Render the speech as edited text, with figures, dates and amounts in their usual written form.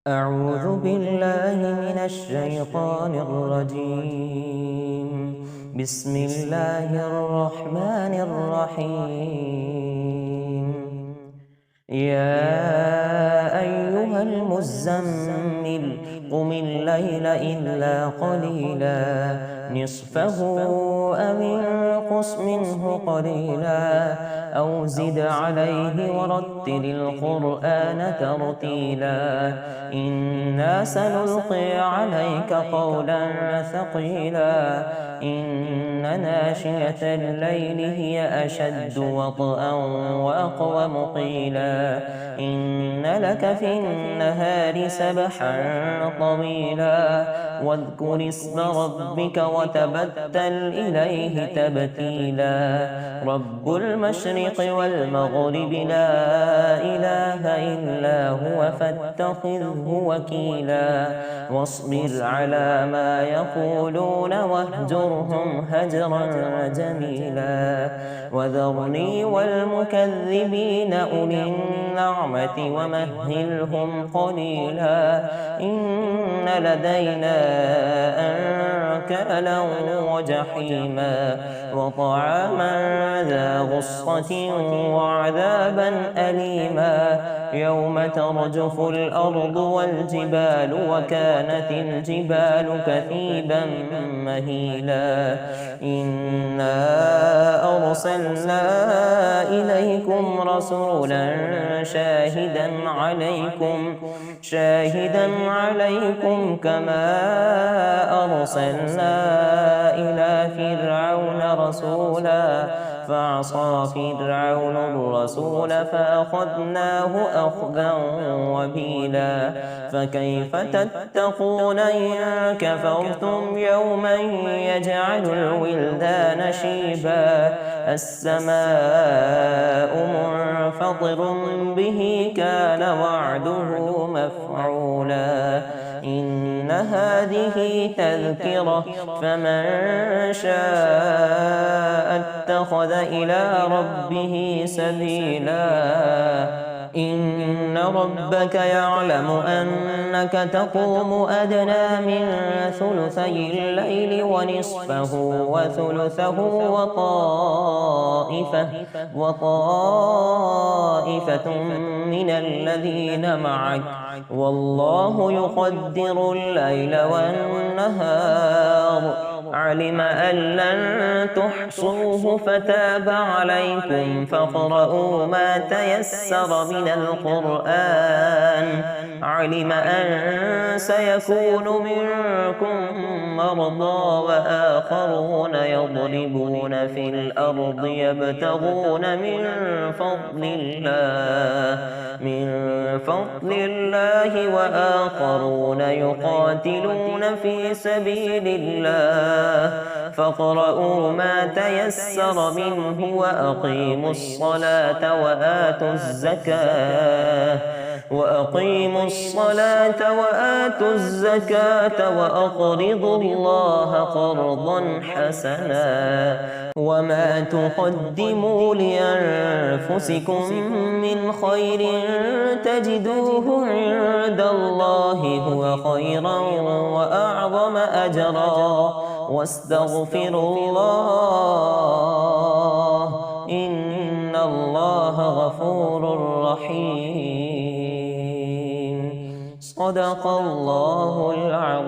أعوذ بالله من الشيطان الرجيم. بسم الله الرحمن الرحيم. يا أيها المزمل قم الليل إلا قليلا نصفه أو انقص منه قليلا أو زد عليه ورتل القرآن ترتيلا إنا سنلقي عليك قولا ثقيلا إن ناشئة الليل هي أشد وطئا وأقوم قيلا إن لك في النهار سبحا طويلا واذكر اسم ربك وتبتل إليه تبتيلا رب المشرق والمغرب لا إله إلا هو فاتخذه وكيلا واصبر على ما يقولون واهجرهم هجرا جميلا وذرني والمكذبين أولي النعمة ومهلهم قليلا إن لدينا أنكالا وجحيما وطعاما ذا غصة وعذابا أليما يوم ترجف الأرض والجبال وكانت الجبال كثيبا مهيلا إنا أرسلنا إليكم رسولا شاهدا عليكم كما أرسلنا إلى فرعون رسولا فعصى فرعون الرسول فأخذناه أخذا وبيلا فكيف تتقون إن كفرتم يوما يجعل الولدان شيبا السماء منفطر به كان وعده مفعولا إن هذه تذكرة فمن شاء اتخذ إلى ربه سبيلا إن ربك يعلم أنك تقوم أدنى من ثلثي الليل ونصفه وثلثه وطائفة من الذين معك والله يقدر الليل والنهار علم أن لن تحصوه فتاب عليكم فاقرؤوا ما تيسر من القرآن علم أن سيكون منكم مرضى وآخرون يضربون في الأرض يبتغون من فضل الله وآخرون يقاتلون في سبيل الله فاقرؤوا ما تيسر منه وأقيموا الصلاة وآتوا الزكاة وأقرضوا الله قرضا حسنا وما تقدموا لأنفسكم من خير تجدوه عند الله هو خيرا وأعظم أجرا واستغفروا الله إن الله غفور رحيم صدق الله العظيم.